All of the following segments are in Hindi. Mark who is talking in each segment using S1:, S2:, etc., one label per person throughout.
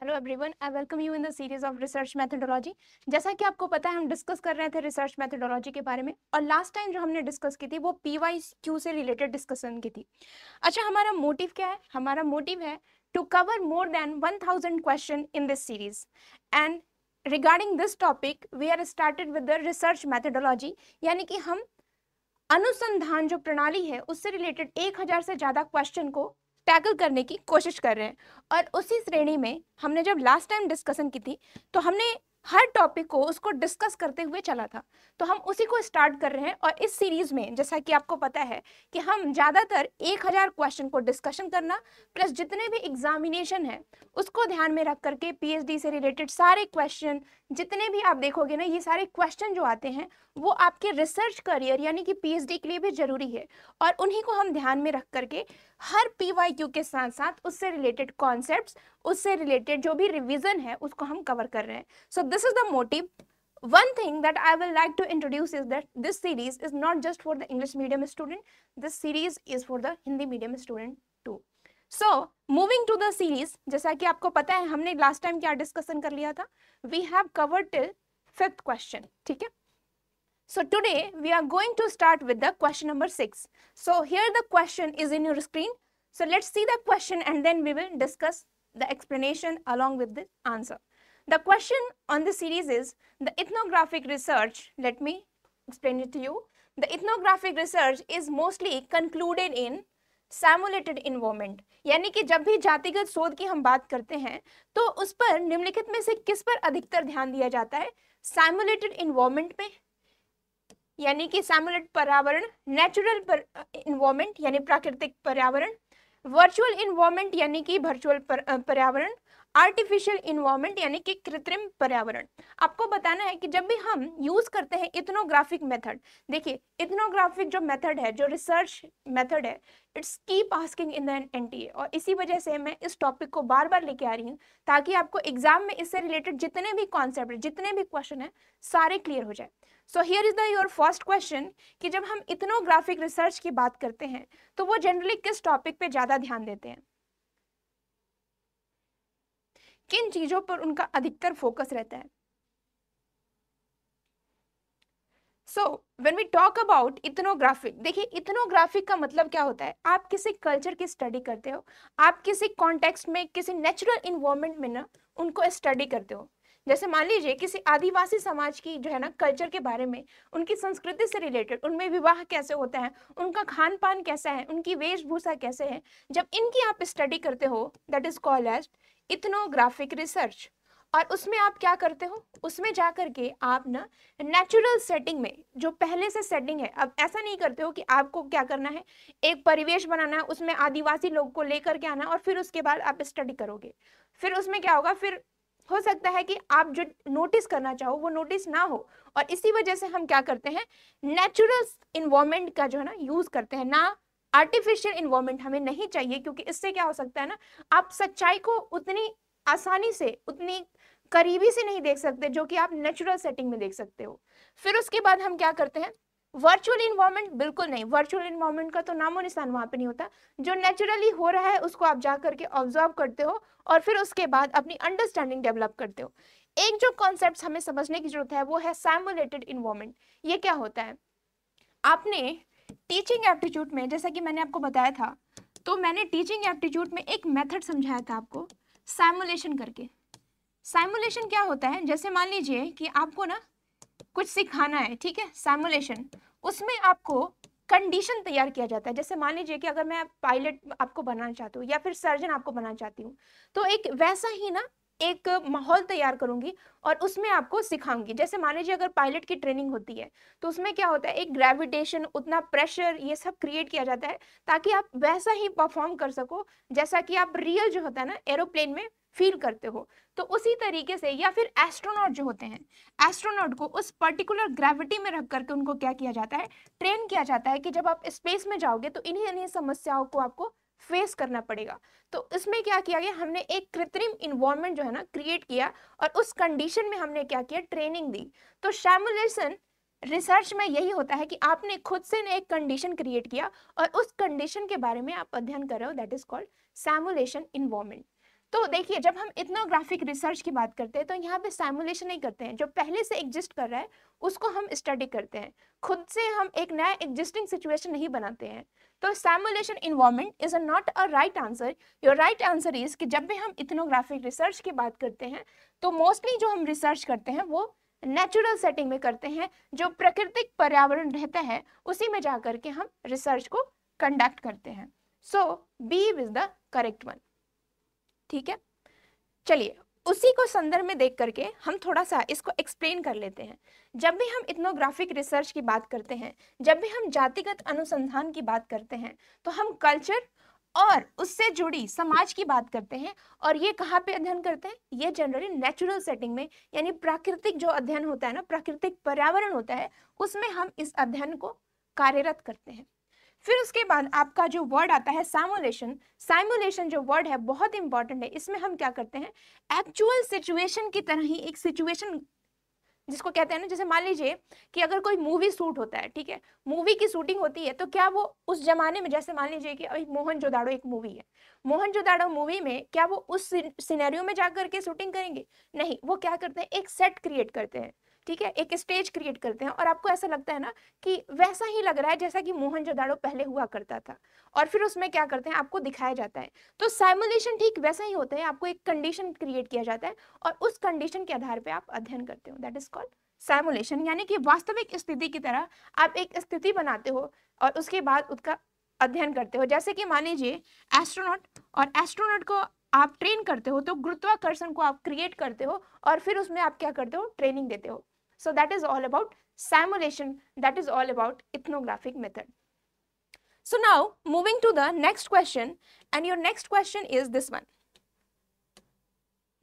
S1: Hello everyone, I welcome you in the series of research methodology. जैसा कि आपको पता है, हम डिस्कस कर रहे थे रिसर्च मेथोडोलॉजी के बारे में, और लास्ट टाइम जो हमने डिस्कस की थी वो PYQ से रिलेटेड डिस्कशन की थी। अच्छा, हमारा मोटिव क्या है? हमारा मोटिव है to cover more than 1000 question in this series, and regarding this topic we are started with the research methodology, यानी कि हम अनुसंधान जो प्रणाली है उससे रिलेटेड 1000 से ज्यादा क्वेश्चन को टैकल करने की कोशिश कर रहे हैं। और उसी श्रेणी में हमने जब लास्ट टाइम डिस्कशन की थी तो हमने हर टॉपिक को उसको डिस्कस करते हुए चला था, तो हम उसी को स्टार्ट कर रहे हैं। और इस सीरीज में जैसा कि आपको पता है कि हम ज्यादातर 1000 क्वेश्चन को डिस्कशन करना प्लस जितने भी एग्जामिनेशन है उसको ध्यान में रख करके PhD से रिलेटेड सारे क्वेश्चन जितने भी आप देखोगे ना, ये सारे क्वेश्चन जो आते हैं वो आपके रिसर्च करियर यानी कि PhD के लिए भी जरूरी है, और उन्हीं को हम ध्यान में रख करके हर PYQ के साथ साथ उससे रिलेटेड कॉन्सेप्ट्स, उससे रिलेटेड जो भी रिवीजन है उसको हम कवर कर रहे हैं। So this is the motive. One thing that I will like to introduce is that this series is not just for the English medium student, this series is for the Hindi medium student too. So moving to the series, जैसा कि आपको पता है हमने लास्ट टाइम क्या डिस्कशन कर लिया था, we have covered till 5th question, ठीक है? So today we are going to start with the question number 6. So here the question is in your screen. So let's see the question and then we will discuss the explanation along with the answer. The question on the series is the ethnographic research. Let me explain it to you. The ethnographic research is mostly concluded in simulated environment. यानी कि जब भी जातिगत शोध की हम बात करते हैं तो उस पर निम्नलिखित में से किस पर अधिकतर ध्यान दिया जाता है? simulated environment में, यानी कि सिमुलेट पर्यावरण, नेचुरल इन्वायरमेंट यानी प्राकृतिक पर्यावरण, वर्चुअल इन्वायरमेंट यानी कि वर्चुअल पर्यावरण, आर्टिफिशियल इन्वायरमेंट यानी कि कृत्रिम पर्यावरण। आपको बताना है कि जब भी हम यूज करते हैं इथनोग्राफिक मेथड, देखिए इथनोग्राफिक जो मेथड है, जो रिसर्च मेथड है, it's keep asking in the NTA, और इसी वजह से मैं इस टॉपिक को बार बार लेके आ रही हूँ ताकि आपको एग्जाम में इससे रिलेटेड जितने भी कॉन्सेप्ट, जितने भी क्वेश्चन है सारे क्लियर हो जाए। So here is the your first question कि जब हम इथनोग्राफिक रिसर्च की बात करते हैं तो वो जनरली किस टॉपिक पे ज्यादा ध्यान देते हैं, किन चीजों पर उनका अधिकतर फोकस रहता है? So when we talk about ethnographic, देखिए इथनोग्राफिक का मतलब क्या होता है, आप किसी कल्चर की स्टडी करते हो, आप किसी कॉन्टेक्स्ट में, किसी नेचुरल इन्वायरमेंट में ना उनको स्टडी करते हो। जैसे मान लीजिए किसी आदिवासी समाज की जो है ना कल्चर के बारे में, उनकी संस्कृति से रिलेटेड, उनमें विवाह कैसे होता है, उनका खान पान कैसा है, उनकी वेशभूषा कैसे है, जब इनकी आप स्टडी करते हो that is called as ethnographic research. और उसमें आप क्या करते हो, उसमें जा करके आप ना नेचुरल सेटिंग में, जो पहले से सेटिंग है, अब ऐसा नहीं करते हो कि आपको क्या करना है, एक परिवेश बनाना है, उसमें आदिवासी लोग को लेकर के आना और फिर उसके बाद आप स्टडी करोगे। फिर उसमें क्या होगा, फिर हो सकता है कि आप जो नोटिस करना चाहो वो नोटिस ना हो, और इसी वजह से हम क्या करते हैं, नेचुरल इन्वायरमेंट का जो है ना यूज करते हैं, ना आर्टिफिशियल इन्वायरमेंट हमें नहीं चाहिए, क्योंकि इससे क्या हो सकता है ना, आप सच्चाई को उतनी आसानी से, उतनी करीबी से नहीं देख सकते जो कि आप नेचुरल सेटिंग में देख सकते हो। फिर उसके बाद हम क्या करते हैं, वर्चुअल इन्वायरमेंट, बिल्कुल नहीं, वर्चुअल इन्वायरमेंट का तो नामो निशान वहां पे नहीं होता। जो नेचुरली हो रहा है उसको आप जा करके ऑब्जर्व करते हो और फिर उसके बाद अपनी अंडरस्टैंडिंग डेवलप करते हो। एक जो कॉन्सेप्ट हमें समझने की जरूरत है वो है सिमुलेटेड इन्वायरमेंट। ये क्या होता है, आपने टीचिंग एप्टीट्यूड में, जैसा कि मैंने आपको बताया था, तो मैंने टीचिंग एप्टीट्यूड में एक मेथड समझाया था आपको, सिमुलेशन करके। सिमुलेशन क्या होता है, जैसे मान लीजिए कि आपको ना कुछ सिखाना है, ठीक है, सिमुलेशन, उसमें आपको कंडीशन तैयार किया जाता है। जैसे मान लीजिए कि अगर मैं पायलट आपको बनाना चाहती हूँ या फिर सर्जन आपको बनाना चाहती हूँ, तो एक वैसा ही ना एक माहौल तैयार करूंगी और उसमें आपको सिखाऊंगी। जैसे मान लीजिए अगर पायलट की ट्रेनिंग होती है तो उसमें क्या होता है, एक ग्रेविटेशन, उतना प्रेशर, ये सब क्रिएट किया जाता है ताकि आप वैसा ही परफॉर्म कर सको जैसा कि आप रियल जो होता है ना एरोप्लेन में फील करते हो। तो उसी तरीके से, या फिर एस्ट्रोनॉट जो होते हैं, एस्ट्रोनॉट को उस पर्टिकुलर ग्रेविटी में रख करके उनको क्या किया जाता है, ट्रेन किया जाता है कि जब आप स्पेस में जाओगे तो इन्हीं इन्हीं समस्याओं को आपको फेस करना पड़ेगा। तो इसमें क्या किया गया, हमने एक कृत्रिम इन्वायरमेंट जो है ना क्रिएट किया और उस कंडीशन में हमने क्या किया, ट्रेनिंग दी। तो सिमुलेशन रिसर्च में यही होता है कि आपने खुद से एक कंडीशन क्रिएट किया और उस कंडीशन के बारे में आप अध्ययन कर रहे हो, that is called simulation environment. तो देखिए जब हम इथनोग्राफिक रिसर्च की बात करते हैं तो यहाँ पे साइमुलेशन नहीं करते हैं, जो पहले से एग्जिस्ट कर रहा है उसको हम स्टडी करते हैं, खुद से हम एक नया एग्जिस्टिंग सिचुएशन नहीं बनाते हैं। तो simulation environment is not a right answer. Your right answer is कि जब भी हम इथनोग्राफिक रिसर्च की बात करते हैं तो मोस्टली जो हम रिसर्च करते हैं वो नेचुरल सेटिंग में करते हैं, जो प्राकृतिक पर्यावरण रहता है उसी में जाकर के हम रिसर्च को कंडक्ट करते हैं। So B is the correct one. ठीक है, चलिए उसी को संदर्भ में देख करके हम थोड़ा सा इसको एक्सप्लेन कर लेते हैं। जब भी हम इथनोग्राफिक रिसर्च की बात करते हैं, जब भी हम जातिगत अनुसंधान की बात करते हैं, तो हम कल्चर और उससे जुड़ी समाज की बात करते हैं। और ये कहाँ पे अध्ययन करते हैं? ये जनरली नेचुरल सेटिंग में, यानी प्राकृतिक जो अध्ययन होता है ना, प्राकृतिक पर्यावरण होता है, उसमें हम इस अध्ययन को कार्यरत करते हैं। फिर उसके बाद आपका जो वर्ड आता है साइमुलेशन। साइमुलेशन जो वर्ड है बहुत इंपॉर्टेंट है। इसमें हम क्या करते हैं, एक्चुअल सिचुएशन की तरह ही एक सिचुएशन जिसको कहते हैं ना, जैसे मान लीजिए कि अगर कोई मूवी शूट होता है, ठीक है, मूवी की शूटिंग होती है, तो क्या वो उस जमाने में, जैसे मान लीजिए कि अभी मोहनजोदाड़ो एक मूवी है, मोहनजोदाड़ो मूवी में क्या वो उस सिनेरियो में जाकर के शूटिंग करेंगे? नहीं, वो क्या करते हैं, एक सेट क्रिएट करते हैं, ठीक है, एक स्टेज क्रिएट करते हैं, और आपको ऐसा लगता है ना कि वैसा ही लग रहा है जैसा कि मोहनजोदाड़ो पहले हुआ करता था, और फिर उसमें क्या करते हैं, आपको दिखाया जाता है। तो साइमुलेशन ठीक वैसा ही होता है, आपको एक कंडीशन क्रिएट किया जाता है और उस कंडीशन के आधार पे आप अध्ययन करते हो, दैट इज कॉल्ड साइमुलेशन। यानी कि वास्तविक स्थिति की तरह आप एक स्थिति बनाते हो और उसके बाद उसका अध्ययन करते हो। जैसे कि मान लीजिए एस्ट्रोनॉट, और एस्ट्रोनॉट को आप ट्रेन करते हो, तो गुरुत्वाकर्षण को आप क्रिएट करते हो और फिर उसमें आप क्या करते हो, ट्रेनिंग देते हो। So that is all about simulation, that is all about ethnographic method. So now moving to the next question, and your next question is this one.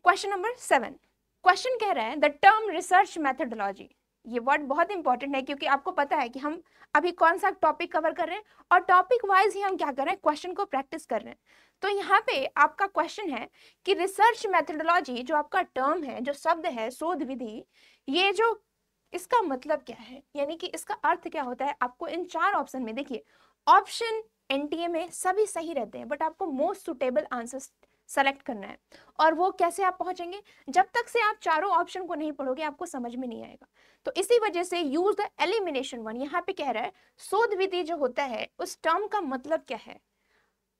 S1: Question number 7. Question कह रहा है the term research methodology. ये वर्ड बहुत इंपॉर्टेंट है क्योंकि आपको पता है कि हम अभी कौन सा टॉपिक कवर कर रहे हैं और टॉपिक वाइज ही हम क्या कर रहे हैं, क्वेश्चन को प्रैक्टिस कर रहे हैं। तो यहाँ पे आपका क्वेश्चन है कि रिसर्च मेथोडोलॉजी जो आपका टर्म है, जो शब्द है शोध विधि, ये जो इसका मतलब क्या है, यानी कि इसका अर्थ क्या होता है। आपको इन 4 ऑप्शन में, देखिए ऑप्शन एनटीए में सभी सही रहते हैं, बट आपको मोस्ट सुटेबल आंसर सेलेक्ट करना है। और वो कैसे आप पहुंचेंगे, जब तक से आप चारों ऑप्शन को नहीं पढ़ोगे आपको समझ में नहीं आएगा। तो इसी वजह से यूज द एलिमिनेशन वन। यहाँ पे कह रहा है शोध विधि जो होता है उस टर्म का मतलब क्या है।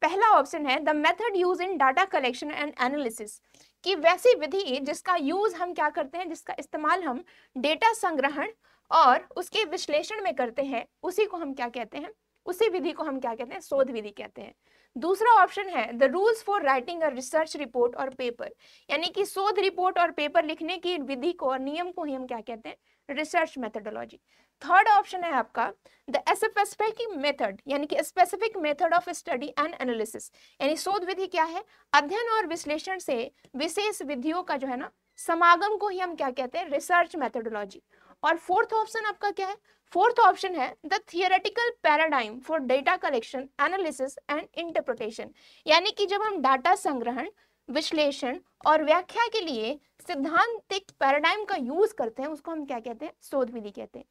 S1: पहला ऑप्शन है the method use in data collection and analysis, कि वैसी विधि जिसका यूज हम क्या करते हैं, जिसका इस्तेमाल हम डेटा संग्रहण और उसके विश्लेषण में करते हैं, उसी को हम क्या कहते हैं, उसी विधि को हम क्या कहते हैं, शोध विधि कहते हैं। दूसरा ऑप्शन है the rules for writing a research report और पेपर, यानी कि शोध रिपोर्ट और पेपर लिखने की विधि को और नियम को ही हम क्या कहते हैं, रिसर्च मेथोडोलॉजी। थर्ड ऑप्शन है आपका द स्पेसिफिक मेथड, यानी कि specific method of study and analysis, यानी शोध विधि क्या है, अध्ययन और विश्लेषण से विशेष विधियों का जो है ना समागम को ही हम क्या कहते हैं, रिसर्च मेथोडोलॉजी। और फोर्थ ऑप्शन आपका क्या है, फोर्थ ऑप्शन है the theoretical paradigm for data collection analysis and interpretation, यानी कि जब हम डाटा संग्रहण, विश्लेषण और व्याख्या के लिए सिद्धांतिक पैराडाइम का यूज करते हैं, उसको हम क्या कहते हैं, शोध विधि कहते हैं।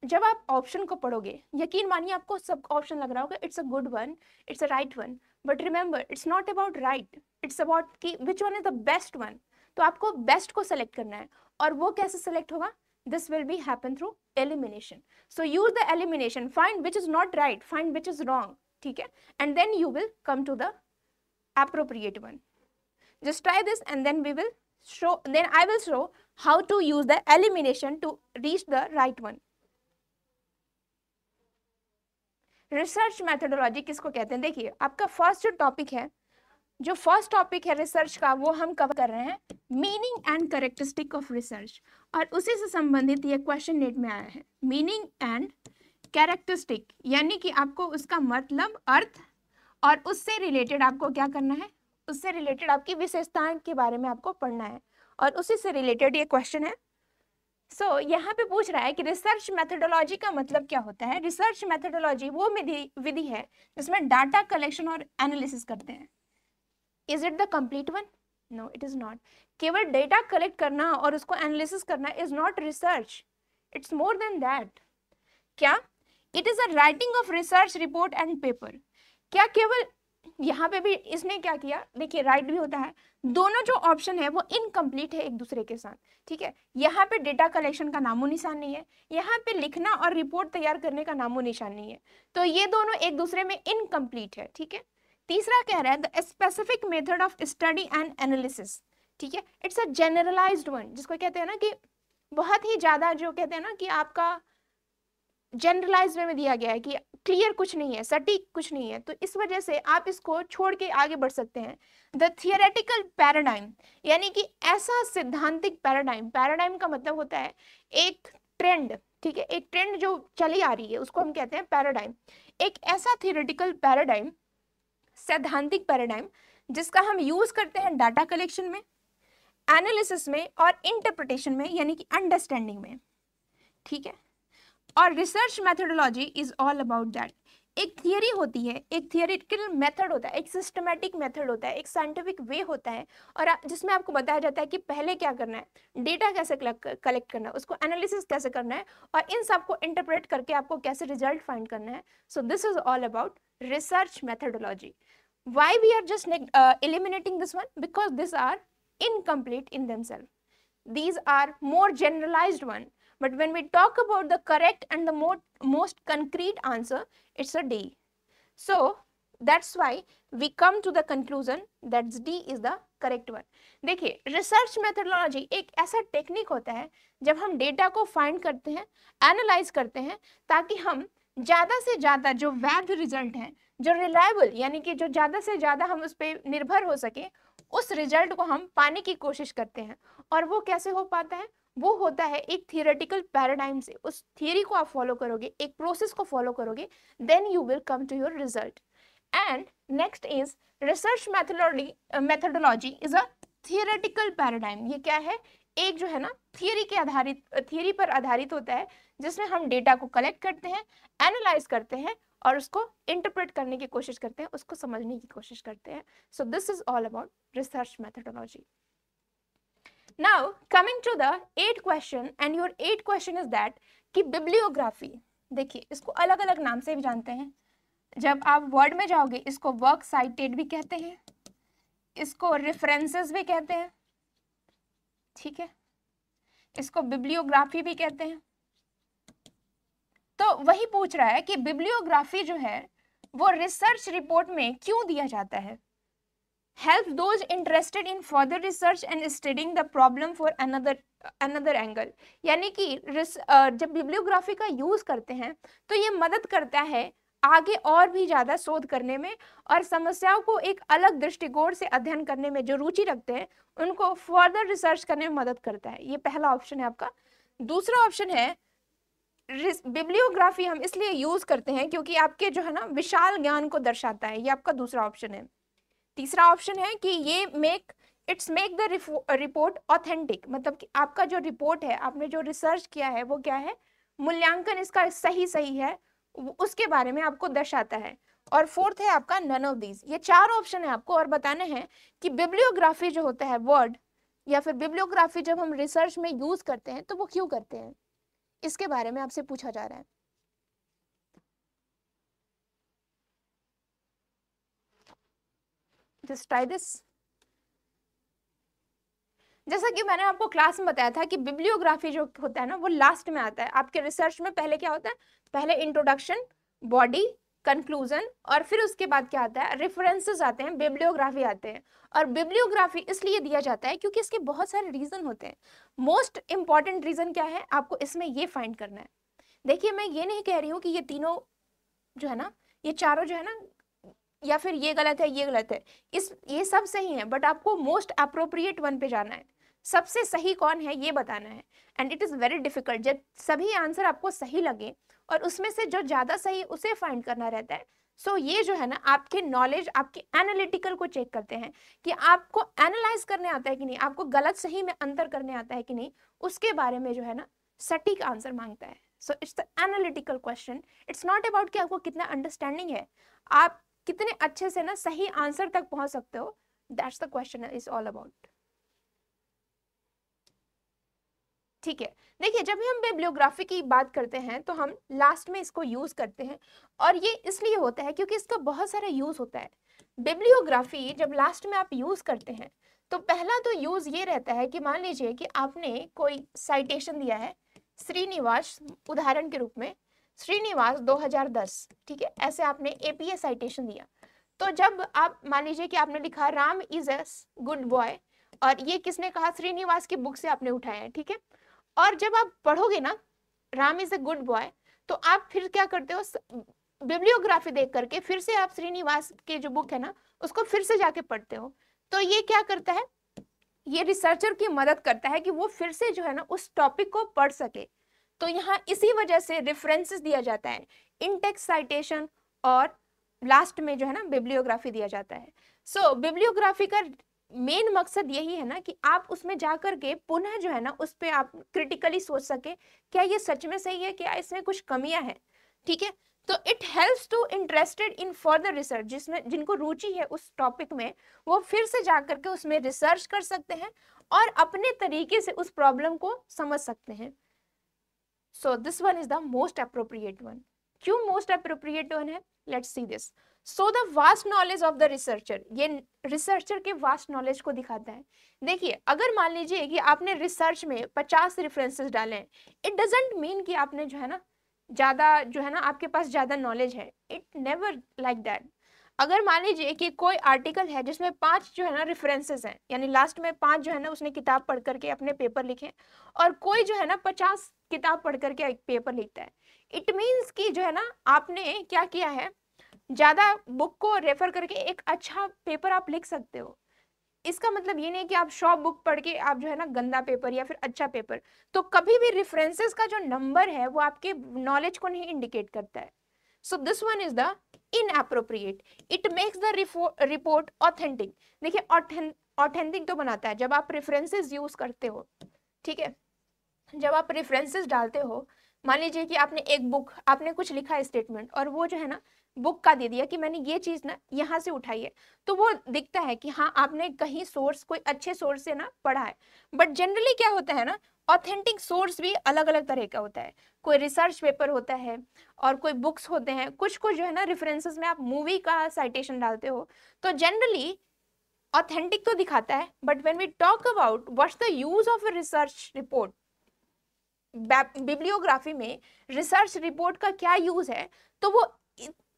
S1: जब आप ऑप्शन को पढ़ोगे, यकीन मानिए आपको सब ऑप्शन लग रहा होगा it's a good one, it's a right one, but remember it's not about right, it's about कि which one is the best one. तो आपको बेस्ट को सेलेक्ट करना है, और वो कैसे सेलेक्ट होगा, this will be happen through elimination. So use the elimination, find which is not right, find which is wrong, ठीक है, and then you will come to the appropriate one. Just try this and then we will show, then I will show how to use the elimination to reach the right one. Research methodology किसको कहते हैं, देखिए आपका फर्स्ट जो टॉपिक है, जो फर्स्ट टॉपिक है रिसर्च का, वो हम कवर कर रहे हैं meaning and characteristic of research, और उसी से संबंधित ये क्वेश्चन नेट में आया है, मीनिंग एंड कैरेक्टरिस्टिक, यानी कि आपको उसका मतलब, अर्थ, और उससे रिलेटेड आपको क्या करना है, उससे रिलेटेड आपकी विशेषताएं के बारे में आपको पढ़ना है, और उसी से रिलेटेड ये क्वेश्चन है। सो यहाँ पे पूछ रहा है कि रिसर्च मेथोडोलॉजी का मतलब क्या होता है। रिसर्च मेथोडोलॉजी वो विधि है जिसमें डाटा कलेक्शन और एनालिसिस करते हैं। Is it the complete one? No, it is not. केवल डेटा कलेक्ट करना और उसको एनालिसिस करना is not research. It's more than that. क्या? It is a writing of research report and paper. क्या केवल यहाँ पे भी इसने क्या किया, देखिए राइट भी होता है, दोनों जो ऑप्शन है वो इनकम्प्लीट है एक दूसरे के साथ, ठीक है। यहाँ पे डेटा कलेक्शन का नामो निशान नहीं है, यहाँ पे लिखना और रिपोर्ट तैयार करने का नामो निशान नहीं है, तो ये दोनों एक दूसरे में इनकम्प्लीट है, ठीक है। तीसरा कह रहा है the specific method of study and analysis, ठीक है, इट्स अ जनरलाइज्ड वन, जिसको कहते हैं ना कि बहुत ही ज्यादा, जो कहते हैं ना कि आपका जनरलाइज वे में दिया गया है, कि क्लियर कुछ नहीं है, सटीक कुछ नहीं है, तो इस वजह से आप इसको छोड़ के आगे बढ़ सकते हैं। द थियोरेटिकल पैराडाइम, यानी कि ऐसा सिद्धांतिक पैराडाइम, पैराडाइम का मतलब होता है एक ट्रेंड, ठीक है, एक ट्रेंड जो चली आ रही है उसको हम कहते हैं पैराडाइम। एक ऐसा थियोरेटिकल पैराडाइम, सैद्धांतिक पैराडाइम, जिसका हम यूज करते हैं डाटा कलेक्शन में, एनालिसिस में और इंटरप्रिटेशन में, यानी कि अंडरस्टैंडिंग में, ठीक है। और research methodology is all about that. एक थियरी होती है, एक थियरिटिकल मेथड होता है, एक सिस्टमैटिक मेथड होता है, एक साइंटिफिक वे होता है, और जिसमें आपको बताया जाता है कि पहले क्या करना है, डेटा कैसे कलेक्ट करना है, उसको एनालिसिस कैसे करना है, और इन सबको इंटरप्रेट करके आपको कैसे रिजल्ट फाइंड करना है। So this is all about research methodology. Why we are just eliminating this one? Because these are incomplete in themselves. These are more generalized one. But when we talk about the correct and the most concrete answer, it's a D. So that's why we come to the conclusion that D is the correct one. देखिए, रिसर्च मेथोडोलॉजी एक ऐसा टेक्निक होता है जब हम डेटा को फाइंड करते हैं, एनालाइज करते हैं, ताकि हम ज़्यादा से ज़्यादा जो वैध रिजल्ट हैं, जो रिलायबल, यानी कि जो ज़्यादा से ज़्यादा हम उस पर निर्भर हो सके, उस रिजल्ट को हम पाने की कोशिश करते हैं। और वो कैसे हो पाता है? वो होता है एक थियोरेटिकल पैराडाइम से। उस थियरी को आप फॉलो करोगे, एक प्रोसेस को फॉलो करोगे, then you will come to your result. And next is research methodology is a theoretical paradigm. ये क्या है? एक जो है ना थियरी पर आधारित होता है, जिसमें हम डेटा को कलेक्ट करते हैं, एनालाइज करते हैं और उसको इंटरप्रेट करने की कोशिश करते हैं, उसको समझने की कोशिश करते हैं. So this is all about research methodology. Now coming to the 8th question, and your 8th question is that कि बिब्लियोग्राफी, देखिए इसको अलग अलग नाम से भी जानते हैं. जब आप वर्ड में जाओगे इसको वर्क साइटेड भी कहते हैं, इसको रेफरेंसेस भी कहते हैं, ठीक है, इसको बिब्लियोग्राफी भी कहते हैं. तो वही पूछ रहा है कि बिब्लियोग्राफी जो है वो रिसर्च रिपोर्ट में क्यों दिया जाता है. Help those interested in further research and studying the problem for another angle. यानी कि जब बिब्लियोग्राफी का यूज करते हैं तो ये मदद करता है आगे और भी ज्यादा शोध करने में, और समस्याओं को एक अलग दृष्टिकोण से अध्ययन करने में जो रुचि रखते हैं उनको फर्दर रिसर्च करने में मदद करता है. ये पहला ऑप्शन है आपका. दूसरा ऑप्शन है बिब्लियोग्राफी हम इसलिए यूज करते हैं क्योंकि आपके जो है ना विशाल ज्ञान को दर्शाता है. ये आपका दूसरा ऑप्शन है. तीसरा ऑप्शन है कि ये मेक द रिपोर्ट ऑथेंटिक, मतलब कि आपका जो रिपोर्ट है, आपने जो रिसर्च किया है वो क्या है, मूल्यांकन इसका सही है, उसके बारे में आपको दर्शाता है. और फोर्थ है आपका नन ऑफ दीज. ये चार ऑप्शन है आपको, और बताने हैं कि बिब्लियोग्राफी जो होता है वर्ड, या फिर बिब्लियोग्राफी जब हम रिसर्च में यूज करते हैं तो वो क्यों करते हैं, इसके बारे में आपसे पूछा जा रहा है. Just try this. जैसा कि मैंने आपको क्लास में बताया था कि बिब्लियोग्राफी जो होता है ना वो लास्ट में आता है आपके रिसर्च में. पहले क्या होता है? पहले इंट्रोडक्शन, बॉडी, कंक्लूजन, और फिर उसके बाद क्या आता है? रेफरेंसेस आते हैं, बिब्लियोग्राफी आते हैं. और बिब्लियोग्राफी इसलिए दिया जाता है क्योंकि इसके बहुत सारे रीजन होते हैं. मोस्ट इंपॉर्टेंट रीजन क्या है आपको इसमें ये फाइंड करना है. देखिए, मैं ये नहीं कह रही हूँ कि ये तीनों जो है ना, ये चारों जो है ना, या फिर ये गलत है, ये गलत है, ये सब सही है, बट आपको मोस्ट अप्रोप्रिएट वन पे जाना है. सबसे सही कौन है ये बताना है. And it is very difficult. जब सभी आंसर आपको सही लगे और उसमें से जो ज्यादा सही उसे फाइंड करना रहता है. सो ये जो है ना आपके नॉलेज, आपके एनालिटिकल को चेक करते हैं कि आपको एनालाइज करने आता है कि नहीं, आपको गलत सही में अंतर करने आता है कि नहीं, उसके बारे में जो है ना सटीक आंसर मांगता है. So it's the analytical question. It's not about कि आपको कितना अंडरस्टैंडिंग है, आप कितने अच्छे से ना सही आंसर तक पहुंच सकते हो. That's the question is all about. ठीक है, देखिए जब हम बिब्लियोग्राफी की बात करते हैं तो हम लास्ट में इसको यूज करते हैं, और ये इसलिए होता है क्योंकि इसका बहुत सारा यूज होता है. बिब्लियोग्राफी जब लास्ट में आप यूज करते हैं तो पहला तो यूज ये रहता है कि मान लीजिए कि आपने कोई साइटेशन दिया है, श्रीनिवास उदाहरण के रूप में, श्रीनिवास 2010, ठीक है, ऐसे आपने एपीए साइटेशन दिया। तो जब आप मान लीजिए कि आपने लिखा Ram is a good boy, और ये किसने कहा, श्रीनिवास की बुक से आपने उठाया है, ठीक है। और जब आप पढ़ोगे ना Ram is a good boy, तो आप फिर क्या करते हो, बिब्लियोग्राफी देख करके फिर से आप श्रीनिवास की जो बुक है ना उसको फिर से जाके पढ़ते हो। तो ये क्या करता है, ये रिसर्चर की मदद करता है कि वो फिर से जो है ना उस टॉपिक को पढ़ सके। तो यहाँ इसी वजह से रेफरेंसेस दिया जाता है, इन टेक्स्ट साइटेशन, और लास्ट में जो है ना बिब्लियोग्राफी दिया जाता है। सो बिब्लियोग्राफी का मेन मकसद यही है ना कि आप उसमें जाकर के पुनः जो है ना उस पर आप क्रिटिकली सोच सके, क्या ये सच में सही है, क्या इसमें कुछ कमियां हैं, ठीक है। तो it helps to interested in further research, जिसमें जिनको रुचि है उस टॉपिक में वो फिर से जाकर के उसमें रिसर्च कर सकते हैं और अपने तरीके से उस प्रॉब्लम को समझ सकते हैं। So this one is the most appropriate one. क्यों मोस्ट अप्रोप्रिएट वन है, let's see this. So the vast knowledge of the researcher, ये रिसर्चर के वास्ट नॉलेज को दिखाता है। देखिए अगर मान लीजिए कि आपने रिसर्च में 50 रेफरेंसेस डाले हैं, इट डजंट मीन कि आपने जो है ना ज्यादा जो है ना आपके पास ज्यादा नॉलेज है, इट नेवर लाइक दैट। अगर मान लीजिए कि कोई आर्टिकल है जिसमें 5 जो है ना रेफरेंसेस हैं, यानी लास्ट में 5 जो है ना उसने किताब पढ़ करके अपने पेपर लिखे, और कोई जो है ना 50 किताब पढ़ करके एक पेपर लिखता है, इट मीन्स कि जो है ना आपने क्या किया है, ज्यादा बुक को रेफर करके एक अच्छा पेपर आप लिख सकते हो। इसका मतलब ये नहीं कि आप 100 बुक पढ़ के आप जो है ना गंदा पेपर या फिर अच्छा पेपर, तो कभी भी रेफरेंसेस का जो नंबर है वो आपके नॉलेज को नहीं इंडिकेट करता है। So this one is the inappropriate, it makes the report authentic. देखिए ऑथेंटिक तो बनाता है जब आप रेफरेंसेस यूज करते हो, ठीक है, जब आप रेफरेंसेस डालते हो। मान लीजिए कि आपने एक बुक, आपने कुछ लिखा है स्टेटमेंट, और वो जो है ना बुक का दे दिया कि मैंने ये चीज ना यहाँ से उठाई है, तो वो दिखता है कि हाँ आपने कहीं सोर्स, कोई अच्छे सोर्स से ना पढ़ा है। बट जनरली क्या होता है ना, ऑथेंटिक सोर्स भी अलग अलग तरह का होता है, कोई रिसर्च पेपर होता है और कोई बुक्स होते हैं, कुछ कुछ जो है ना रेफरेंसेस में आप मूवी का साइटेशन डालते हो। तो जनरली ऑथेंटिक तो दिखाता है, but when we talk about what's the use of a research report, bibliography में रिसर्च रिपोर्ट का क्या यूज है, तो वो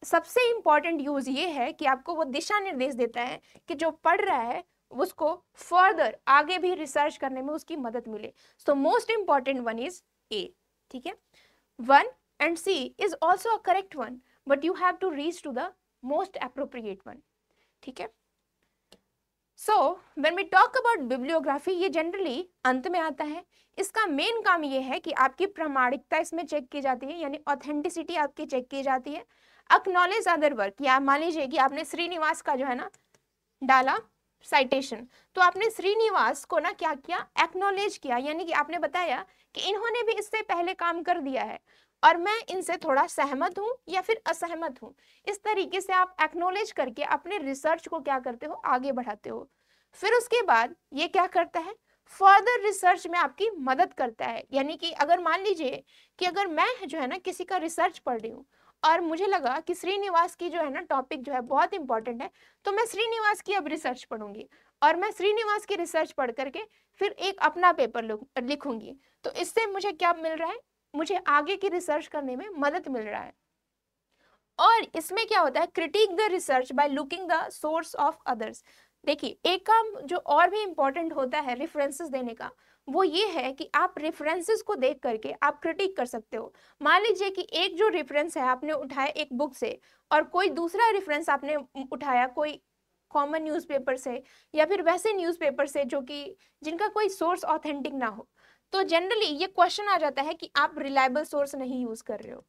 S1: सबसे इंपॉर्टेंट यूज ये है कि आपको वो दिशा निर्देश देता है कि जो पढ़ रहा है उसको फर्दर आगे भी रिसर्च करने में उसकी मदद मिले। So most important one is a, ठीक है। 1 and C is also a correct one, but you have to reach to the most appropriate one, ठीक है। So when we talk about bibliography, ये जनरली अंत में आता है। इसका मेन काम ये है कि आपकी प्रामाणिकता इसमें चेक की जाती है, यानी ऑथेंटिसिटी आपकी चेक की जाती है। एक्नॉलेज अदर वर्क, या मान लीजिए कि आपने श्रीनिवास का जो है ना डाला साइटेशन, तो आपने श्रीनिवास को ना क्या किया, एक्नॉलेज किया, यानी कि आपने बताया कि इन्होंने भी इससे पहले काम कर दिया है और मैं इनसे थोड़ा सहमत हूं या फिर असहमत हूं। इस तरीके से आप एक्नॉलेज करके अपने रिसर्च को क्या करते हो, आगे बढ़ाते हो। फिर उसके बाद ये क्या करता है, फर्दर रिसर्च में आपकी मदद करता है। यानी कि अगर मान लीजिए कि अगर मैं जो है ना किसी का रिसर्च पढ़ रही हूँ और मुझे लगा कि श्रीनिवास की जो है ना टॉपिक जो है बहुत इंपॉर्टेंट है, तो मैं श्रीनिवास की अब रिसर्च पढ़ूंगी और मैं श्रीनिवास की रिसर्च पढ़ करके फिर एक अपना पेपर लिखूंगी। तो इससे मुझे क्या मिल रहा है, मुझे आगे की रिसर्च करने में मदद मिल रहा है। और इसमें क्या होता है, critic the research by looking the source of others. देखिए एक काम जो और भी इंपॉर्टेंट होता है रेफरेंसेस देने का, वो ये है कि आप रेफरेंसेस को देख करके आप क्रिटिक कर सकते हो। मान लीजिए कि एक जो रेफरेंस है आपने उठाया एक बुक से, और कोई दूसरा रेफरेंस आपने उठाया कोई कॉमन न्यूज़पेपर से या फिर वैसे न्यूज़पेपर से जो कि जिनका कोई सोर्स ऑथेंटिक ना हो, तो जनरली ये क्वेश्चन आ जाता है कि आप रिलायबल सोर्स नहीं यूज कर रहे हो,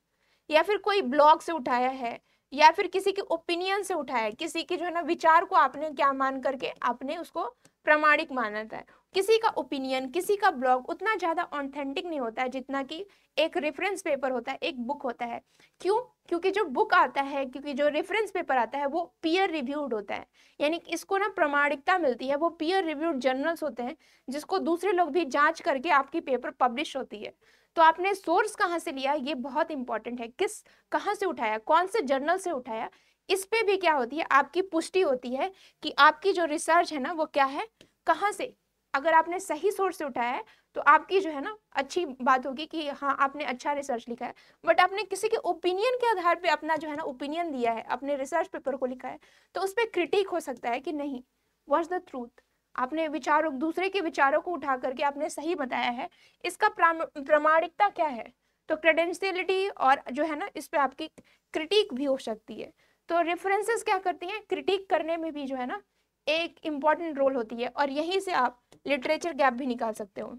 S1: या फिर कोई ब्लॉग से उठाया है, या फिर किसी के ओपिनियन से उठाया है, किसी की जो है ना विचार को आपने क्या मान करके आपने उसको प्रामाणिक माना था। किसी का ओपिनियन, किसी का ब्लॉग उतना ज्यादा ऑथेंटिक नहीं होता है जितना कि एक रेफरेंस पेपर होता है, एक बुक होता है। क्यों? क्योंकि जो बुक आता है, क्योंकि जो रेफरेंस पेपर आता है वो पीयर रिव्यूड होता है, यानी कि इसको ना प्रामाणिकता मिलती है। वो पीयर रिव्यूड जर्नल्स होते हैं जिसको दूसरे लोग भी जांच करके आपकी पेपर पब्लिश होती है। तो आपने सोर्स कहाँ से लिया, ये बहुत इंपॉर्टेंट है। कहाँ से उठाया, कौन से जर्नल से उठाया, इस पे भी क्या होती है, आपकी पुष्टि होती है कि आपकी जो रिसर्च है ना वो क्या है, कहाँ से, अगर आपने सही सोर्स से उठाया है तो आपकी जो है ना अच्छी बात होगी कि हाँ आपने अच्छा रिसर्च लिखा है। बट आपने किसी के ओपिनियन के आधार पे अपना जो है ना ओपिनियन दिया है, अपने रिसर्च पेपर को लिखा है, तो उस पर क्रिटिक हो सकता है कि नहीं, व्हाट्स द ट्रूथ, आपने विचारों, दूसरे के विचारों को उठा करके आपने सही बताया है, इसका प्रामाणिकता क्या है, तो क्रेडेंशियलिटी और जो है ना इस पे आपकी क्रिटिक भी हो सकती है। तो रेफरेंसेस क्या करती हैं, क्रिटिक करने में भी जो है ना एक इम्पॉर्टेंट रोल होती है, और यहीं से आप लिटरेचर गैप भी निकाल सकते हो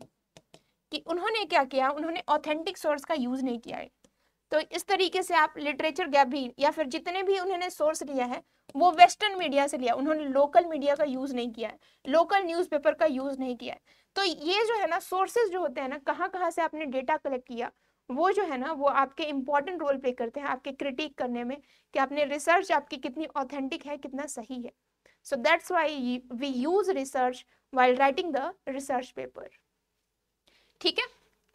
S1: कि उन्होंने क्या किया, उन्होंने ऑथेंटिक सोर्स का यूज नहीं किया है। तो इस तरीके से आप लिटरेचर गैप भी, या फिर जितने भी उन्होंने सोर्स लिया है वो वेस्टर्न मीडिया से लिया, उन्होंने लोकल मीडिया का यूज नहीं किया है, लोकल न्यूज़पेपर का यूज नहीं किया है। तो ये जो है ना सोर्सेज जो होते हैं ना, कहाँ कहाँ से आपने डेटा कलेक्ट किया, वो जो है ना वो आपके इंपॉर्टेंट रोल प्ले करते हैं आपके क्रिटिक करने में, कि आपने रिसर्च आपकी कितनी ऑथेंटिक है, कितना सही है। So that's why we use research while writing the research paper। ठीक है,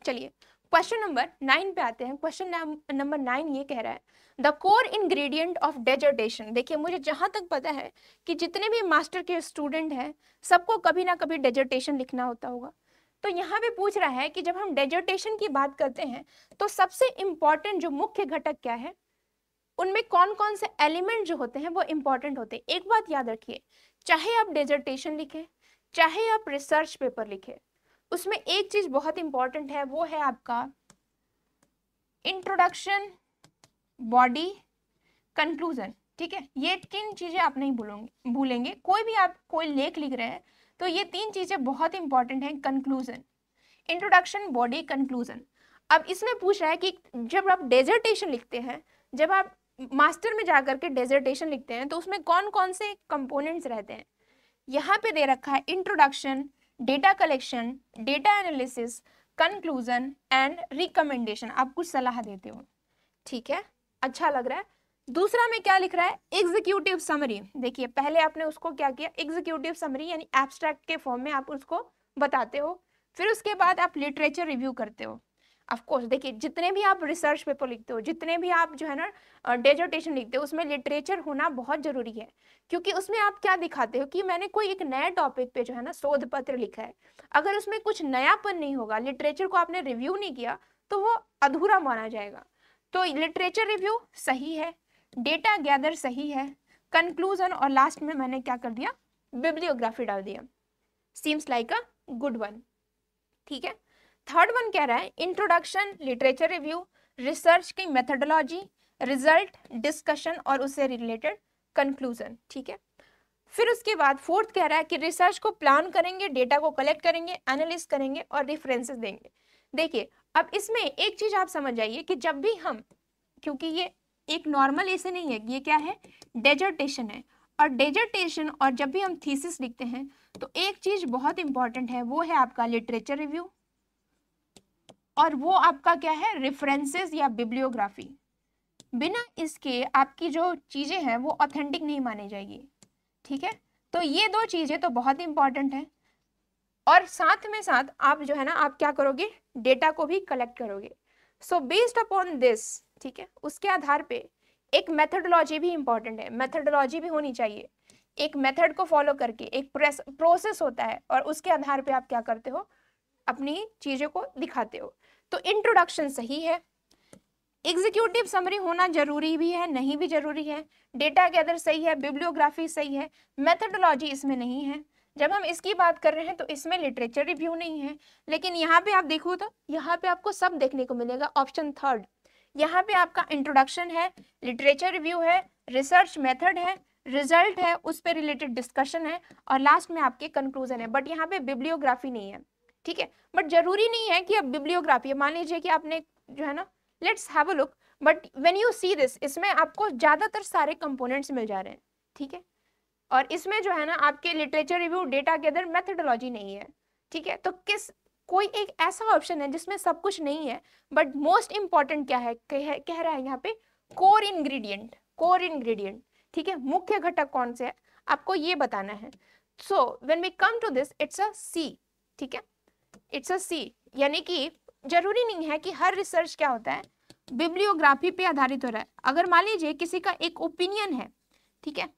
S1: चलिए क्वेश्चन नंबर 9 पे आते हैं। क्वेश्चन नंबर 9 ये कह रहा है the core ingredient of dissertation. देखिए मुझे जहां तक पता है कि जितने भी मास्टर के स्टूडेंट हैं सबको कभी ना कभी डेजर्टेशन लिखना होता होगा। तो यहाँ पे पूछ रहा है कि जब हम डेजर्टेशन की बात करते हैं तो सबसे इंपॉर्टेंट जो मुख्य घटक क्या है, उनमें कौन कौन से एलिमेंट जो होते हैं वो इंपॉर्टेंट होते हैं। एक बात याद रखिए, चाहे आप डेजर्टेशन लिखें चाहे आप रिसर्च पेपर लिखें, उसमें एक चीज बहुत इंपॉर्टेंट है, वो है आपका इंट्रोडक्शन, बॉडी, कंक्लूजन। ठीक है, ये 3 चीजें आप नहीं भूलेंगे। कोई भी आप कोई लेख लिख रहे हैं तो ये 3 चीजें बहुत इंपॉर्टेंट हैं, कंक्लूजन, इंट्रोडक्शन, बॉडी, कंक्लूजन। अब इसमें पूछ रहा है कि जब आप डेजर्टेशन लिखते हैं, जब आप मास्टर में जाकर के डेजर्टेशन लिखते हैं तो उसमें कौन कौन से कंपोनेंट्स रहते हैं। यहाँ पे दे रखा है introduction, data collection, data analysis, conclusion and recommendation. आप कुछ सलाह देते हो, ठीक है, अच्छा लग रहा है। दूसरा में क्या लिख रहा है, एग्जीक्यूटिव समरी। देखिए पहले आपने उसको क्या किया, एग्जीक्यूटिव समरी यानी एब्स्ट्रैक्ट के फॉर्म में आप उसको बताते हो, फिर उसके बाद आप लिटरेचर रिव्यू करते हो। ऑफ कोर्स देखिए जितने भी आप रिसर्च पेपर लिखते हो, जितने भी आप जो है ना डेजर्टेशन लिखते हो, उसमें लिटरेचर होना बहुत जरूरी है, क्योंकि उसमें आप क्या दिखाते हो कि मैंने कोई एक नया टॉपिक पे जो है ना शोध पत्र लिखा है। अगर उसमें कुछ नयापन नहीं होगा, लिटरेचर को आपने रिव्यू नहीं किया, तो वो अधूरा माना जाएगा। तो लिटरेचर रिव्यू सही है, डेटा गैदर सही है, कंक्लूजन, और लास्ट में मैंने क्या कर दिया, बिब्लियोग्राफी डाल दिया। सीम्स लाइक अ गुड वन। ठीक है, थर्ड वन कह रहा है इंट्रोडक्शन, लिटरेचर रिव्यू, रिसर्च की मेथोडोलॉजी, रिजल्ट, डिस्कशन और उससे रिलेटेड कंक्लूजन। ठीक है, फिर उसके बाद फोर्थ कह रहा है कि रिसर्च को प्लान करेंगे, डेटा को कलेक्ट करेंगे, एनालिस करेंगे और रेफरेंसेस देंगे। देखिए अब इसमें एक चीज आप समझ जाइए कि जब भी हम, क्योंकि ये एक नॉर्मल ऐसे नहीं है, ये क्या है, डेजर्टेशन है, और डेजर्टेशन और जब भी हम थीसिस लिखते हैं तो एक चीज बहुत इंपॉर्टेंट है, वो है आपका लिटरेचर रिव्यू, और वो आपका क्या है, रेफरेंसेस या बिब्लियोग्राफी। बिना इसके आपकी जो चीजें हैं वो ऑथेंटिक नहीं मानी जाएगी। ठीक है, तो ये 2 चीजें तो बहुत इंपॉर्टेंट है, और साथ में साथ आप जो है ना आप क्या करोगे, डेटा को भी कलेक्ट करोगे। सो बेस्ड अपॉन दिस, ठीक है, उसके आधार पे एक मेथोडोलॉजी भी इंपॉर्टेंट है, मेथोडोलॉजी भी होनी चाहिए। एक मेथड को फॉलो करके एक प्रोसेस होता है, और उसके आधार पे आप क्या करते हो, अपनी चीजों को दिखाते हो। तो इंट्रोडक्शन सही है, एग्जीक्यूटिव समरी होना जरूरी भी है, नहीं भी जरूरी है, डेटा गैदर सही है, बिब्लियोग्राफी सही है, मेथोडोलॉजी इसमें नहीं है। जब हम इसकी बात कर रहे हैं तो इसमें लिटरेचर रिव्यू नहीं है, लेकिन यहाँ पे आप देखो तो यहाँ पे आपको सब देखने को मिलेगा। ऑप्शन थर्ड, यहाँ पे आपका इंट्रोडक्शन है, लिटरेचर रिव्यू है, रिसर्च मेथड है, रिजल्ट है, उस पर रिलेटेड डिस्कशन है, और लास्ट में आपके कंक्लूजन है। बट यहाँ पे बिब्लियोग्राफी नहीं है। ठीक है, बट जरूरी नहीं है कि अब बिब्लियोग्राफी, मान लीजिए कि आपने जो है ना, let's have a look, but when you see this, इसमें आपको ज्यादातर सारे कंपोनेंट्स मिल जा रहे हैं। ठीक है, और इसमें जो है ना आपके literature review, data gather, methodology नहीं है। ठीक है, तो कोई एक ऐसा ऑप्शन है जिसमें सब कुछ नहीं है, बट मोस्ट इंपॉर्टेंट क्या है, कह रहा है यहाँ पे कोर इंग्रेडिएंट, कोर इंग्रेडिएंट। ठीक है, मुख्य घटक कौन से है आपको ये बताना है। So when we come to this, it's a C. ठीक है, इट्स अ सी, यानी कि जरूरी नहीं है कि हर रिसर्च क्या होता है, बिब्लियोग्राफी पे आधारित हो रहा है। अगर मान लीजिए किसी का एक ओपिनियन है, ठीक है।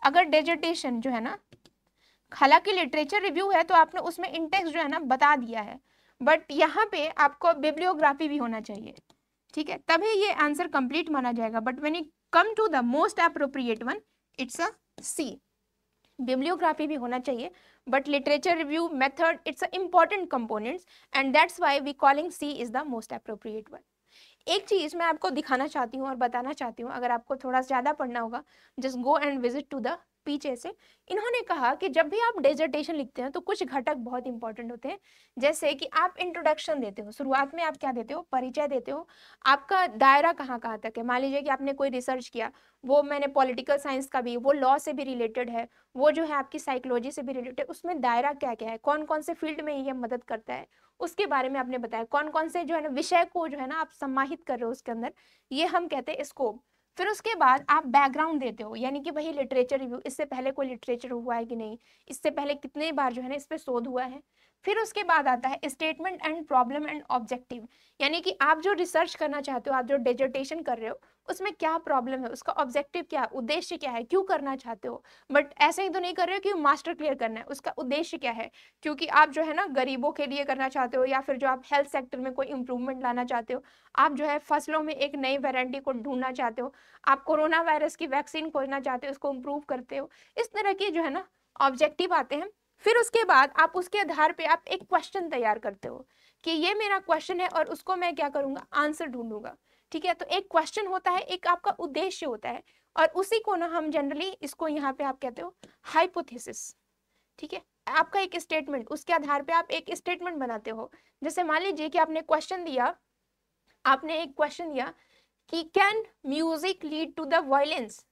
S1: अगर डिसर्टेशन जो है ना, हालांकि लिटरेचर रिव्यू है तो आपने उसमें इंटेक्स जो है ना बता दिया है, बट यहाँ पे आपको बिब्लियोग्राफी भी होना चाहिए, ठीक है, तभी ये आंसर कंप्लीट माना जाएगा। But when you come to the most appropriate one, it's a C. Bibliography भी होना चाहिए, बट literature review method it's a important components, and that's why we calling C is the most appropriate one. एक चीज मैं आपको दिखाना चाहती हूँ और बताना चाहती हूँ, अगर आपको थोड़ा ज्यादा पढ़ना होगा, just go and visit to the पीछे से। इन्होंने कहा कि जब भी आप डिसर्टेशन लिखते हैं तो कुछ घटक बहुत इंपॉर्टेंट होते हैं, जैसे कि आप इंट्रोडक्शन देते हो, शुरुआत में आप क्या देते हो, परिचय देते हो, आपका दायरा कहाँ कहाँ तक है। मान लीजिए कि आपने कोई रिसर्च किया, वो मैंने पॉलिटिकल साइंस का भी, वो लॉ से भी रिलेटेड है, वो जो है आपकी साइकोलॉजी से भी रिलेटेड, उसमें दायरा क्या क्या है, कौन कौन से फील्ड में ये मदद करता है, उसके बारे में आपने बताया, कौन कौन से जो है ना विषय को जो है ना आप समाहित कर रहे हो उसके अंदर, ये हम कहते हैं स्कोप। फिर उसके बाद आप बैकग्राउंड देते हो, यानी कि वही लिटरेचर रिव्यू, इससे पहले कोई लिटरेचर हुआ है कि नहीं, इससे पहले कितने बार जो है ना इस पे शोध हुआ है। फिर उसके बाद आता है statement and problem and objective, यानी कि आप जो रिसर्च करना चाहते हो, आप जो डिसर्टेशन कर रहे हो, उसमें क्या प्रॉब्लम है, उसका ऑब्जेक्टिव क्या है, उद्देश्य क्या है, क्यों करना चाहते हो। बट ऐसे ही तो नहीं कर रहे हो कि मास्टर क्लियर करना है, उसका उद्देश्य क्या है, क्योंकि आप जो है ना गरीबों के लिए करना चाहते हो, या फिर जो आप हेल्थ सेक्टर में कोई इंप्रूवमेंट लाना चाहते हो, आप जो है फसलों में एक नई वेराइटी को ढूंढना चाहते हो, आप कोरोना वायरस की वैक्सीन खोजना चाहते हो, उसको इम्प्रूव करते हो, इस तरह के जो है ना ऑब्जेक्टिव आते हैं। फिर उसके बाद आप उसके आधार पे आप एक क्वेश्चन तैयार करते हो कि ये मेरा क्वेश्चन है और उसको मैं क्या करूंगा, आंसर ढूंढूंगा, ठीक है। तो एक क्वेश्चन होता है, एक आपका उद्देश्य होता है, और उसी को ना हम जनरली इसको यहाँ पे आप कहते हो हाइपोथेसिस, ठीक है। आपका एक स्टेटमेंट, उसके आधार पे आप एक स्टेटमेंट बनाते हो। जैसे मान लीजिए कि आपने क्वेश्चन दिया, आपने एक क्वेश्चन दिया कि can music lead to the violence,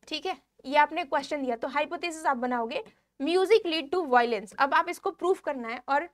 S1: ठीक है, ये आपने क्वेश्चन दिया, तो हाइपोथेसिस आप बनाओगे म्यूजिक लीड टू वायलेंस। अब आप इसको प्रूफ करना है और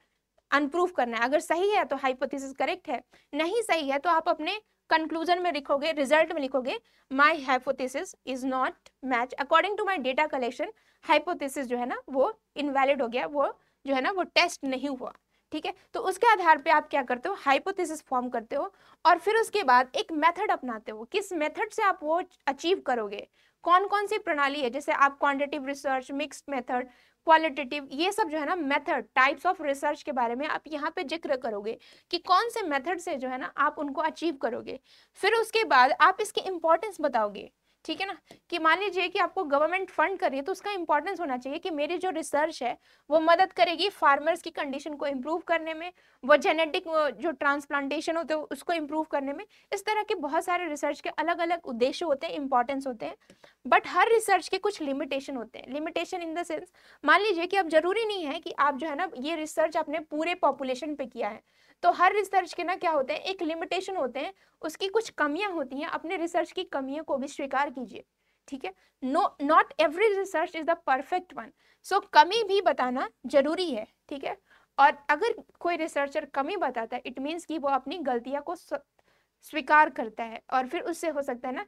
S1: अनप्रूफ करना है, अगर सही है तो हाइपोथेसिस करेक्ट है, नहीं सही है तो आप अपने कंक्लूजन में लिखोगे, रिजल्ट में लिखोगे my hypothesis is not match according to my data collection, hypothesis जो है ना वो इनवैलिड हो गया, वो जो है ना वो टेस्ट नहीं हुआ, ठीक है। तो उसके आधार पे आप क्या करते हो, हाइपोथेसिस फॉर्म करते हो, और फिर उसके बाद एक मेथड अपनाते हो, किस मेथड से आप वो अचीव करोगे, कौन कौन सी प्रणाली है, जैसे आप quantitative research, mixed method, qualitative, ये सब जो है ना मेथड, टाइप्स ऑफ रिसर्च के बारे में आप यहाँ पे जिक्र करोगे कि कौन से मेथड से जो है ना आप उनको अचीव करोगे। फिर उसके बाद आप इसकी इंपॉर्टेंस बताओगे, ठीक है ना, कि मान लीजिए कि आपको गवर्नमेंट फंड कर रही है तो उसका इंपॉर्टेंस होना चाहिए कि मेरी जो रिसर्च है वो मदद करेगी फार्मर्स की कंडीशन को इम्प्रूव करने में, वो जेनेटिक जो ट्रांसप्लांटेशन होते हैं उसको इम्प्रूव करने में। इस तरह के बहुत सारे रिसर्च के अलग अलग उद्देश्य होते हैं, इंपॉर्टेंस होते हैं, बट हर रिसर्च के कुछ लिमिटेशन होते हैं। लिमिटेशन इन द सेंस, मान लीजिए कि अब जरूरी नहीं है कि आप जो है ना ये रिसर्च अपने पूरे पॉपुलेशन पे किया है, तो हर रिसर्च के ना क्या होते हैं, एक लिमिटेशन होते हैं, उसकी कुछ कमियां होती हैं, अपने रिसर्च की कमियों को भी स्वीकार कीजिए, ठीक है। No, not every research is the perfect one, so कमी भी बताना जरूरी है, ठीक है। और अगर कोई रिसर्चर कमी बताता है, इट मीन्स कि वो अपनी गलतियां को स्वीकार करता है, और फिर उससे हो सकता है ना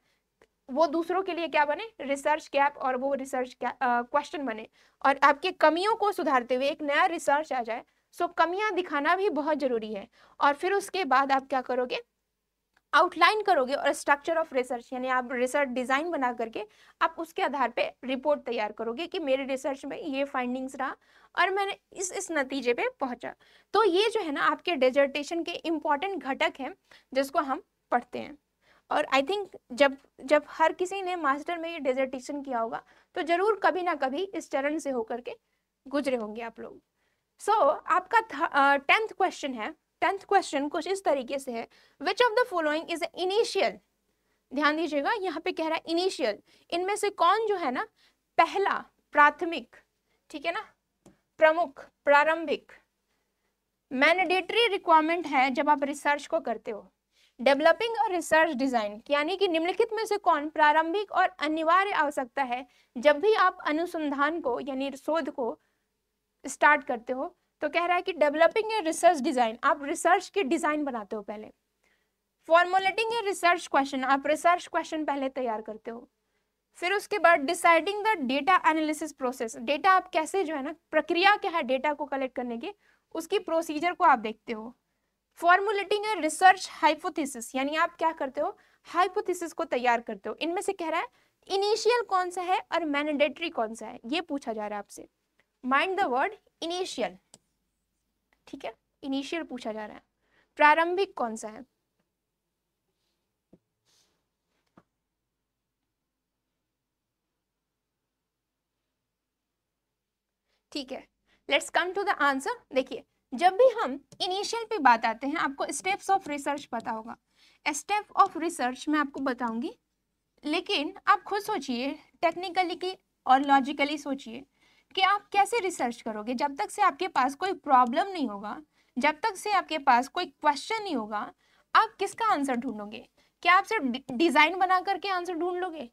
S1: वो दूसरों के लिए क्या बने, रिसर्च गैप, और वो रिसर्च क्वेश्चन बने, और आपके कमियों को सुधारते हुए एक नया रिसर्च आ जाए। सो कमियां दिखाना भी बहुत जरूरी है। और फिर उसके बाद आप क्या करोगे, आउटलाइन करोगे, और स्ट्रक्चर ऑफ रिसर्च, यानी आप रिसर्च डिजाइन बना करके आप उसके आधार पे रिपोर्ट तैयार करोगे कि मेरे रिसर्च में ये फाइंडिंग्स रहा और मैंने इस नतीजे पे पहुंचा। तो ये जो है ना आपके डिसर्टेशन के इंपॉर्टेंट घटक हैं जिसको हम पढ़ते हैं। और आई थिंक जब जब हर किसी ने मास्टर में ये डिसर्टेशन किया होगा तो जरूर कभी ना कभी इस चरण से होकर के गुजरे होंगे आप लोग। सो आपका 10th क्वेश्चन है। 10th क्वेश्चन कुछ इस तरीके से है, which of the following is initial, ध्यान दीजिएगा यहाँ पे कह रहा है इनिशियल, इनमें से कौन जो है ना पहला, प्राथमिक, ठीक है ना, प्रमुख, प्रारंभिक, मैंडेटरी रिक्वायरमेंट है जब आप रिसर्च को करते हो। डेवलपिंग और रिसर्च डिजाइन, यानी कि निम्नलिखित में से कौन प्रारंभिक और अनिवार्य आवश्यकता है जब भी आप अनुसंधान को यानी शोध को स्टार्ट करते हो। तो कह रहा है कि डेवलपिंग ए रिसर्च डिजाइन, आप रिसर्च की डिजाइन बनाते हो पहले। फॉर्मुलेटिंग ए रिसर्च क्वेश्चन, आप रिसर्च क्वेश्चन पहले तैयार करते हो। फिर उसके बाद deciding the data analysis process, data आप कैसे जो है ना, प्रक्रिया क्या है डेटा को कलेक्ट करने की, उसकी प्रोसीजर को आप देखते हो। फॉर्मुलेटिंग ए रिसर्च हाइपोथेसिस, यानी आप क्या करते हो, हाइपोथेसिस को तैयार करते हो। इनमें से कह रहा है इनिशियल कौन सा है और मैंडेटरी कौन सा है, ये पूछा जा रहा है आपसे। माइंड द वर्ड इनिशियल, ठीक है, इनिशियल पूछा जा रहा है। प्रारंभिक कौन सा है? ठीक है, let's come to the answer. देखिए, जब भी हम इनिशियल पे बात आते हैं, आपको स्टेप्स ऑफ रिसर्च पता होगा। स्टेप ऑफ रिसर्च मैं आपको बताऊंगी, लेकिन आप खुद सोचिए, टेक्निकली की और लॉजिकली सोचिए कि आप कैसे रिसर्च करोगे। जब तक से आपके पास कोई प्रॉब्लम नहीं होगा, जब तक से आपके पास कोई क्वेश्चन नहीं होगा, आप किसका आंसर ढूंढोगे? क्या आप सिर्फ डिजाइन बना करके आंसर ढूंढ लोगे?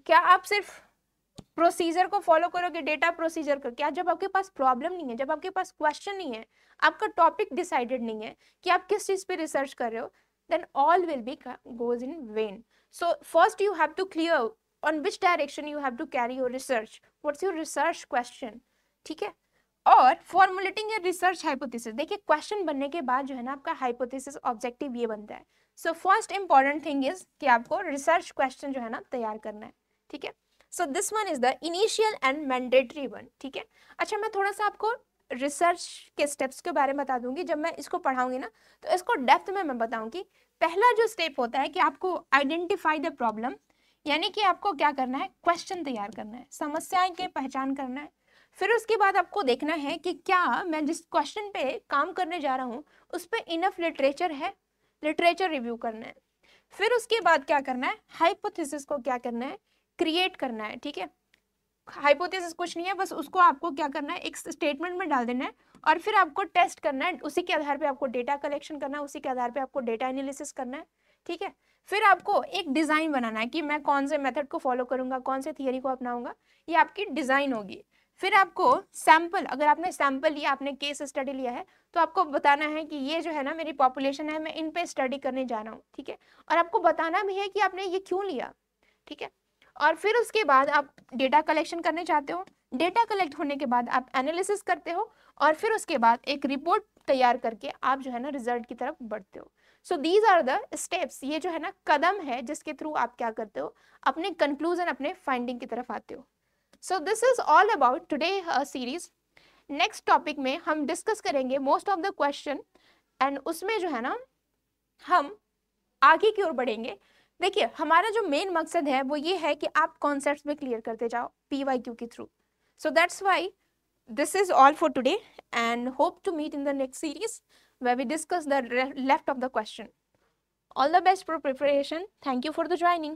S1: क्या आप सिर्फ प्रोसीजर को फॉलो करोगे, डेटा प्रोसीजर को? क्या जब आपके पास प्रॉब्लम नहीं है, जब आपके पास क्वेश्चन नहीं है, आपका टॉपिक डिसाइडेड नहीं है कि आप किस चीज पे रिसर्च कर रहे हो, then all will be goes in vain. So first you have to clear on which direction you have to carry your research. What's your research question? ठीक है, और फॉर्मुलेटिंग ए रिसर्च हाइपोथेसिस। देखिए, क्वेश्चन बनने के बाद जो है ना आपका हाइपोथेसिस ऑब्जेक्टिव ये बनता है। So first important thing is कि आपको रिसर्च क्वेश्चन जो है ना तैयार करना है, ठीक है। So this one is the initial and mandatory one, ठीक है। अच्छा, मैं थोड़ा सा आपको रिसर्च के स्टेप्स के बारे में बता दूंगी। जब मैं इसको पढ़ाऊंगी ना तो इसको डेप्थ में मैं बताऊंगी। पहला जो स्टेप होता है कि आपको आइडेंटिफाई द प्रॉब्लम, यानी कि आपको क्या करना है, क्वेश्चन तैयार करना है, समस्याएं की पहचान करना है। फिर उसके बाद आपको देखना है कि क्या मैं जिस क्वेश्चन पे काम करने जा रहा हूँ उस पर इनफ लिटरेचर है, लिटरेचर रिव्यू करना है। फिर उसके बाद क्या करना है, हाइपोथेसिस को क्या करना है, क्रिएट करना है, ठीक है। हाइपोथेसिस कुछ नहीं है, बस उसको आपको क्या करना है, एक स्टेटमेंट में डाल देना है और फिर आपको टेस्ट करना है। उसी के आधार पे आपको डेटा कलेक्शन करना है, उसी के आधार पे आपको डेटा एनालिसिस करना है, ठीक है। फिर आपको एक डिजाइन बनाना है कि मैं कौन से मेथड को फॉलो करूंगा, कौन से थियरी को अपनाऊंगा, ये आपकी डिजाइन होगी। फिर आपको सैंपल, अगर आपने सैंपल लिया, आपने केस स्टडी लिया है, तो आपको बताना है कि ये जो है ना मेरी पॉपुलेशन है, मैं इन पे स्टडी करने जा रहा हूँ, ठीक है। और आपको बताना भी है कि आपने ये क्यों लिया, ठीक है। और फिर उसके बाद आप डेटा कलेक्शन करने चाहते हो, डेटा कलेक्ट होने के बाद आप एनालिसिस करते हो और फिर उसके बाद एक रिपोर्ट तैयार करके आप जो है ना रिजल्ट की तरफ बढ़ते हो। So these are the steps, ये जो है ना कदम है जिसके थ्रू आप क्या करते हो, अपने कंक्लूजन, अपने फाइंडिंग की तरफ आते हो। So this is all about today series. Next topic में हम डिस्कस करेंगे most of the question and उसमें जो है ना हम आगे की ओर बढ़ेंगे। देखिए, हमारा जो मेन मकसद है वो ये है कि आप कॉन्सेप्ट्स में क्लियर करते जाओ PYQ के through. So that's why this is all for today and hope to meet in the next series where we discuss the left of the question. All the best for preparation. Thank you for the joining.